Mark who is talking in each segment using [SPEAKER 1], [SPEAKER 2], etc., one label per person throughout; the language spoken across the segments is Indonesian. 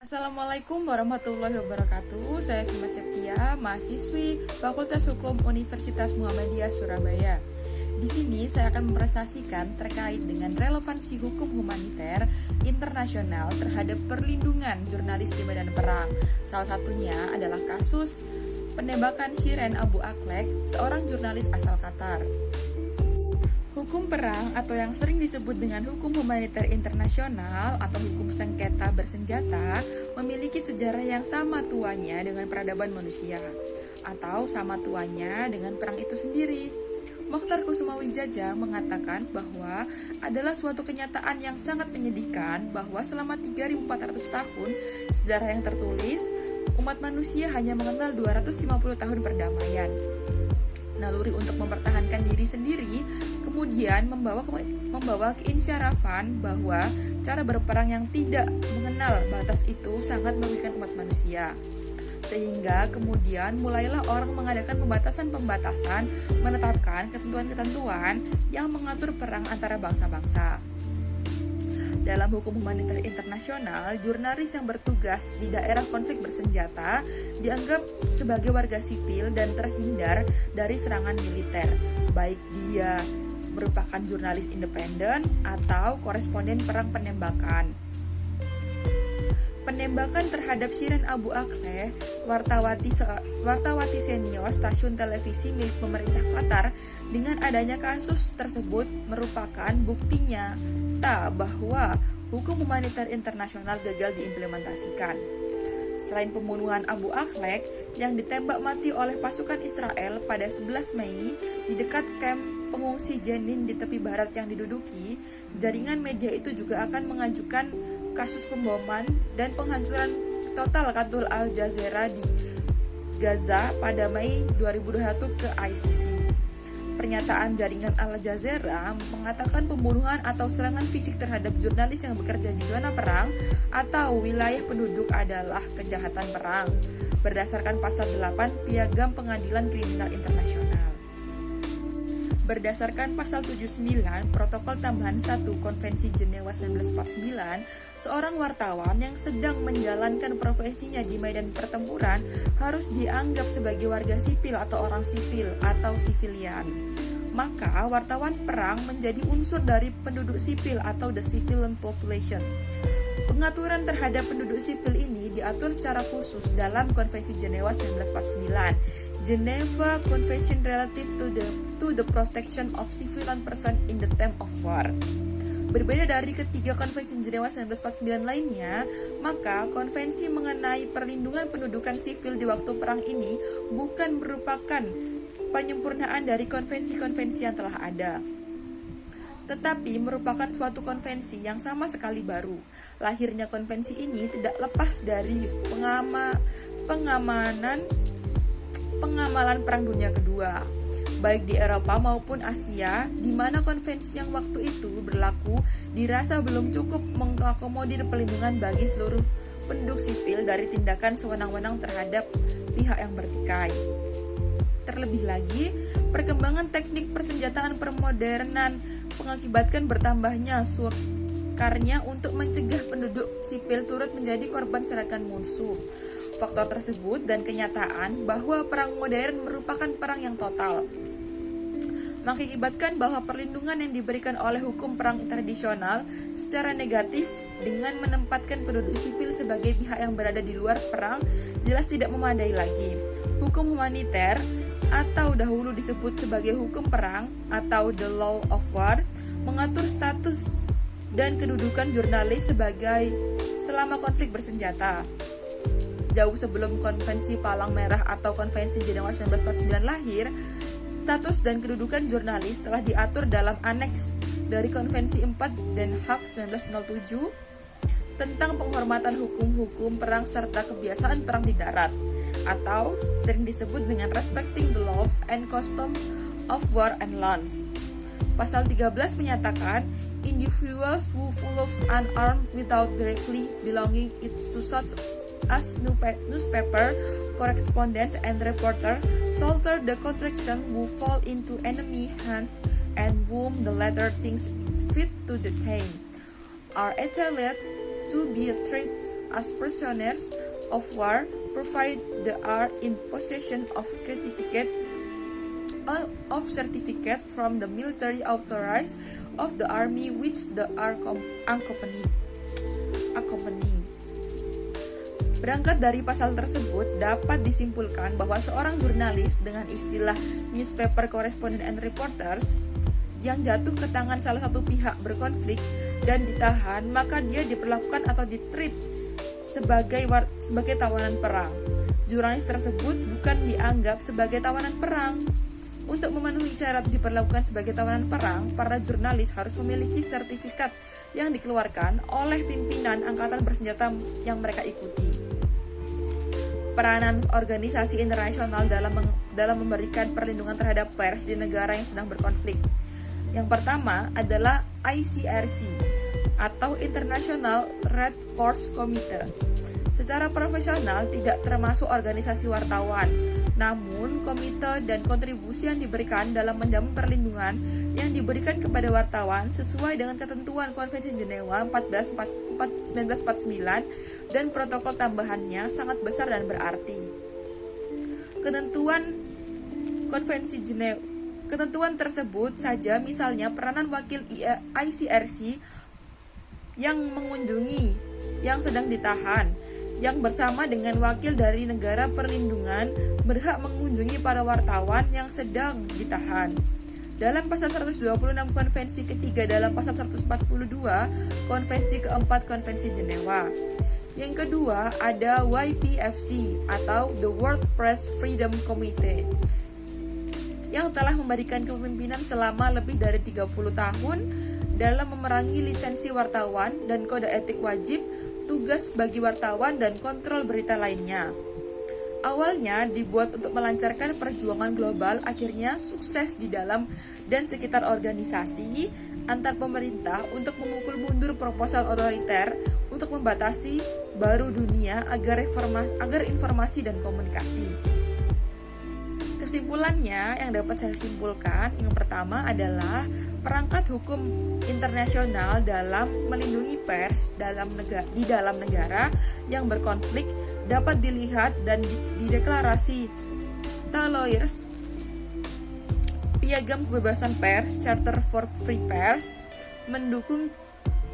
[SPEAKER 1] Assalamualaikum warahmatullahi wabarakatuh. Saya Fima Septia, mahasiswi Fakultas Hukum Universitas Muhammadiyah Surabaya. Di sini saya akan mempresentasikan terkait dengan relevansi hukum humaniter internasional terhadap perlindungan jurnalis di medan perang. Salah satunya adalah kasus penembakan Shirin Abu Akleh, seorang jurnalis asal Qatar. Hukum perang atau yang sering disebut dengan hukum humaniter internasional atau hukum sengketa bersenjata memiliki sejarah yang sama tuanya dengan peradaban manusia atau sama tuanya dengan perang itu sendiri. Mokhtar Kusumawijaya mengatakan bahwa adalah suatu kenyataan yang sangat menyedihkan bahwa selama 3.400 tahun sejarah yang tertulis, umat manusia hanya mengenal 250 tahun perdamaian. Naluri untuk mempertahankan diri sendiri kemudian membawa keinsyarafan bahwa cara berperang yang tidak mengenal batas itu sangat merugikan umat manusia. Sehingga kemudian mulailah orang mengadakan pembatasan-pembatasan, menetapkan ketentuan-ketentuan yang mengatur perang antara bangsa-bangsa. Dalam hukum humaniter internasional, jurnalis yang bertugas di daerah konflik bersenjata dianggap sebagai warga sipil dan terhindar dari serangan militer, baik dia merupakan jurnalis independen atau koresponden perang penembakan. Penembakan terhadap Shirin Abu Akleh, wartawati senior stasiun televisi milik pemerintah Qatar, dengan adanya kasus tersebut merupakan bukti nyata bahwa hukum humaniter internasional gagal diimplementasikan. Selain pembunuhan Abu Akleh yang ditembak mati oleh pasukan Israel pada 11 Mei di dekat kamp pengungsi Jenin di tepi barat yang diduduki, jaringan media itu juga akan mengajukan kasus pemboman dan penghancuran total kantor Al Jazeera di Gaza pada Mei 2021 ke ICC. Pernyataan jaringan Al Jazeera mengatakan pembunuhan atau serangan fisik terhadap jurnalis yang bekerja di zona perang atau wilayah penduduk adalah kejahatan perang berdasarkan pasal 8 Piagam Pengadilan Kriminal Internasional. Berdasarkan pasal 79 Protokol Tambahan 1 Konvensi Jenewa 1949, seorang wartawan yang sedang menjalankan profesinya di medan pertempuran harus dianggap sebagai warga sipil atau orang sipil atau sivilian. Maka wartawan perang menjadi unsur dari penduduk sipil atau the civilian population. Pengaturan terhadap penduduk sipil ini diatur secara khusus dalam Konvensi Jenewa 1949, Geneva Convention Relative to the Protection of Civilian Person in the Time of War. Berbeda dari ketiga Konvensi Jenewa 1949 lainnya, maka konvensi mengenai perlindungan pendudukan sipil di waktu perang ini bukan merupakan penyempurnaan dari konvensi-konvensi yang telah ada, tetapi merupakan suatu konvensi yang sama sekali baru. Lahirnya konvensi ini tidak lepas dari pengamalan Perang Dunia Kedua, baik di Eropa maupun Asia, di mana konvensi yang waktu itu berlaku dirasa belum cukup mengakomodir perlindungan bagi seluruh penduduk sipil dari tindakan sewenang-wenang terhadap pihak yang bertikai. Terlebih lagi, perkembangan teknik persenjataan permodernan mengakibatkan bertambahnya sukarnya untuk mencegah penduduk sipil turut menjadi korban serangan musuh. Faktor tersebut dan kenyataan bahwa perang modern merupakan perang yang total mengakibatkan bahwa perlindungan yang diberikan oleh hukum perang tradisional secara negatif dengan menempatkan penduduk sipil sebagai pihak yang berada di luar perang jelas tidak memadai lagi. Hukum humaniter atau dahulu disebut sebagai hukum perang atau the law of war mengatur status dan kedudukan jurnalis sebagai selama konflik bersenjata. Jauh sebelum Konvensi Palang Merah atau Konvensi Jenewa 1949 lahir, status dan kedudukan jurnalis telah diatur dalam aneks dari Konvensi 4 Den Haag 1907 tentang penghormatan hukum-hukum perang serta kebiasaan perang di darat, atau sering disebut dengan Respecting the Laws and Custom of War and Lands. Pasal 13 menyatakan, individuals who follow unarmed without directly belonging to such as newspaper, correspondents, and reporter, soldier the contraction who fall into enemy hands and whom the latter thinks fit to detain, are entitled to be treated as prisoners of war provided they are in possession of certificate from the military authorized of the army which they are accompanying. Berangkat dari pasal tersebut, dapat disimpulkan bahwa seorang jurnalis dengan istilah newspaper correspondent and reporters yang jatuh ke tangan salah satu pihak berkonflik dan ditahan, maka dia diperlakukan atau ditreat sebagai tawanan perang. Jurnalis tersebut bukan dianggap sebagai tawanan perang. Untuk memenuhi syarat diperlakukan sebagai tawanan perang, para jurnalis harus memiliki sertifikat yang dikeluarkan oleh pimpinan angkatan bersenjata yang mereka ikuti. Peranan organisasi internasional dalam memberikan perlindungan terhadap pers di negara yang sedang berkonflik. Yang pertama adalah ICRC atau International Red Cross Committee. Secara profesional tidak termasuk organisasi wartawan, namun komite dan kontribusi yang diberikan dalam menjamin perlindungan yang diberikan kepada wartawan sesuai dengan ketentuan Konvensi Jenewa 1949 dan protokol tambahannya sangat besar dan berarti. Ketentuan tersebut saja misalnya peranan wakil ICRC yang mengunjungi yang sedang ditahan, yang bersama dengan wakil dari negara perlindungan berhak mengunjungi para wartawan yang sedang ditahan. Dalam pasal 126 konvensi ketiga dalam pasal 142 konvensi keempat konvensi Jenewa. Yang kedua ada YPFC atau The World Press Freedom Committee yang telah memberikan kepemimpinan selama lebih dari 30 tahun dalam memerangi lisensi wartawan dan kode etik wajib, tugas bagi wartawan dan kontrol berita lainnya. Awalnya dibuat untuk melancarkan perjuangan global, akhirnya sukses di dalam dan sekitar organisasi antar pemerintah untuk memukul mundur proposal otoriter untuk membatasi baru dunia agar informasi dan komunikasi. Kesimpulannya yang dapat saya simpulkan, yang pertama adalah perangkat hukum internasional dalam melindungi pers di dalam negara yang berkonflik dapat dilihat dan di deklarasi Lawyers Piagam Kebebasan Pers Charter for Free Press mendukung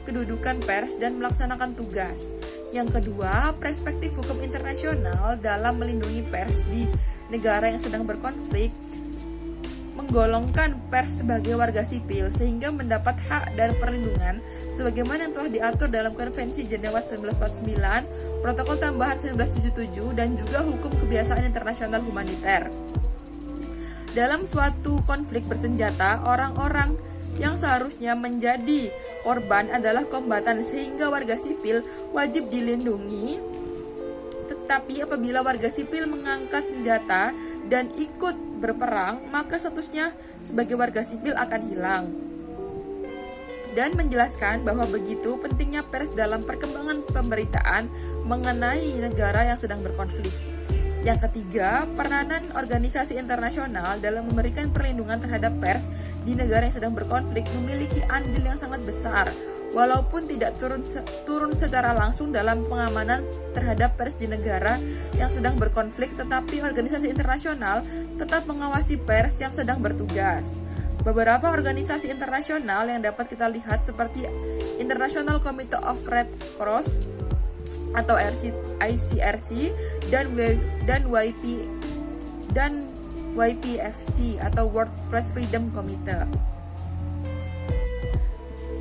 [SPEAKER 1] kedudukan pers dan melaksanakan tugas. Yang kedua, perspektif hukum internasional dalam melindungi pers di negara yang sedang berkonflik menggolongkan pers sebagai warga sipil sehingga mendapat hak dan perlindungan sebagaimana yang telah diatur dalam Konvensi Jenewa 1949, Protokol Tambahan 1977 dan juga hukum kebiasaan internasional humaniter. Dalam suatu konflik bersenjata, orang-orang yang seharusnya menjadi korban adalah kombatan sehingga warga sipil wajib dilindungi. Tetapi apabila warga sipil mengangkat senjata dan ikut berperang, maka statusnya sebagai warga sipil akan hilang. Dan menjelaskan bahwa begitu pentingnya pers dalam perkembangan pemberitaan mengenai negara yang sedang berkonflik. Yang ketiga, peranan organisasi internasional dalam memberikan perlindungan terhadap pers di negara yang sedang berkonflik memiliki andil yang sangat besar, walaupun tidak turun secara langsung dalam pengamanan terhadap pers di negara yang sedang berkonflik, tetapi organisasi internasional tetap mengawasi pers yang sedang bertugas. Beberapa organisasi internasional yang dapat kita lihat seperti International Committee of Red Cross atau ICRC dan YPFC atau World Press Freedom Committee.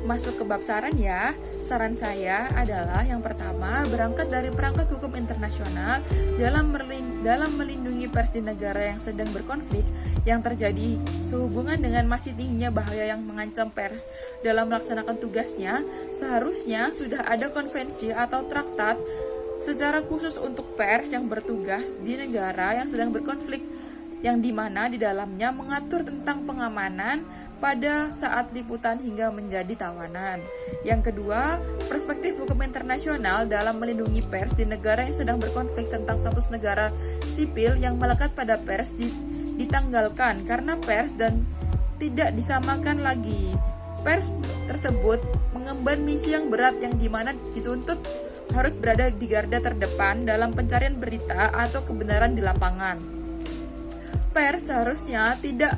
[SPEAKER 1] Masuk ke bab saran ya. Saran saya adalah yang pertama, berangkat dari perangkat hukum internasional dalam melindungi pers di negara yang sedang berkonflik yang terjadi sehubungan dengan masih tingginya bahaya yang mengancam pers dalam melaksanakan tugasnya. Seharusnya sudah ada konvensi atau traktat secara khusus untuk pers yang bertugas di negara yang sedang berkonflik, yang dimana di dalamnya mengatur tentang pengamanan pada saat liputan hingga menjadi tawanan. Yang kedua, perspektif hukum internasional dalam melindungi pers di negara yang sedang berkonflik tentang status negara sipil yang melekat pada pers ditanggalkan karena pers dan tidak disamakan lagi. Pers tersebut mengemban misi yang berat yang dimana dituntut harus berada di garda terdepan dalam pencarian berita atau kebenaran di lapangan. Pers seharusnya tidak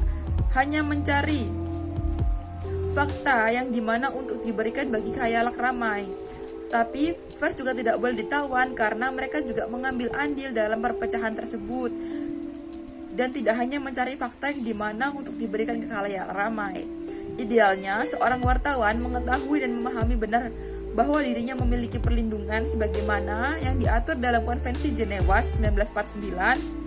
[SPEAKER 1] hanya mencari fakta yang dimana untuk diberikan bagi khayalak ramai, tapi pers juga tidak boleh ditawan karena mereka juga mengambil andil dalam perpecahan tersebut dan tidak hanya mencari fakta yang dimana untuk diberikan ke khalayak ramai. Idealnya, seorang wartawan mengetahui dan memahami benar bahwa dirinya memiliki perlindungan sebagaimana yang diatur dalam Konvensi Jenewa 1949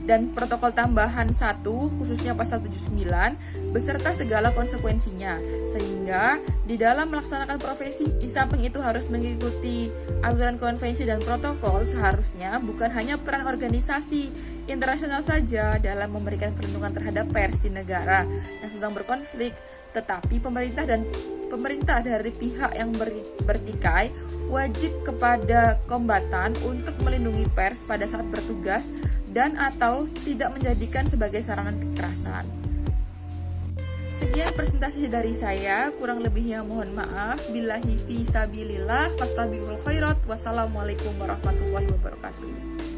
[SPEAKER 1] dan Protokol Tambahan 1 khususnya pasal 79 beserta segala konsekuensinya, sehingga di dalam melaksanakan profesi di samping itu harus mengikuti aturan konvensi dan protokol. Seharusnya bukan hanya peran organisasi internasional saja dalam memberikan perlindungan terhadap pers di negara yang sedang berkonflik, tetapi pemerintah dari pihak yang bertikai wajib kepada kombatan untuk melindungi pers pada saat bertugas dan atau tidak menjadikan sebagai sarana kekerasan. Sekian presentasi dari saya, kurang lebihnya mohon maaf. Billahi fi sabilillah, fastabiqul khairat. Wassalamualaikum warahmatullahi wabarakatuh.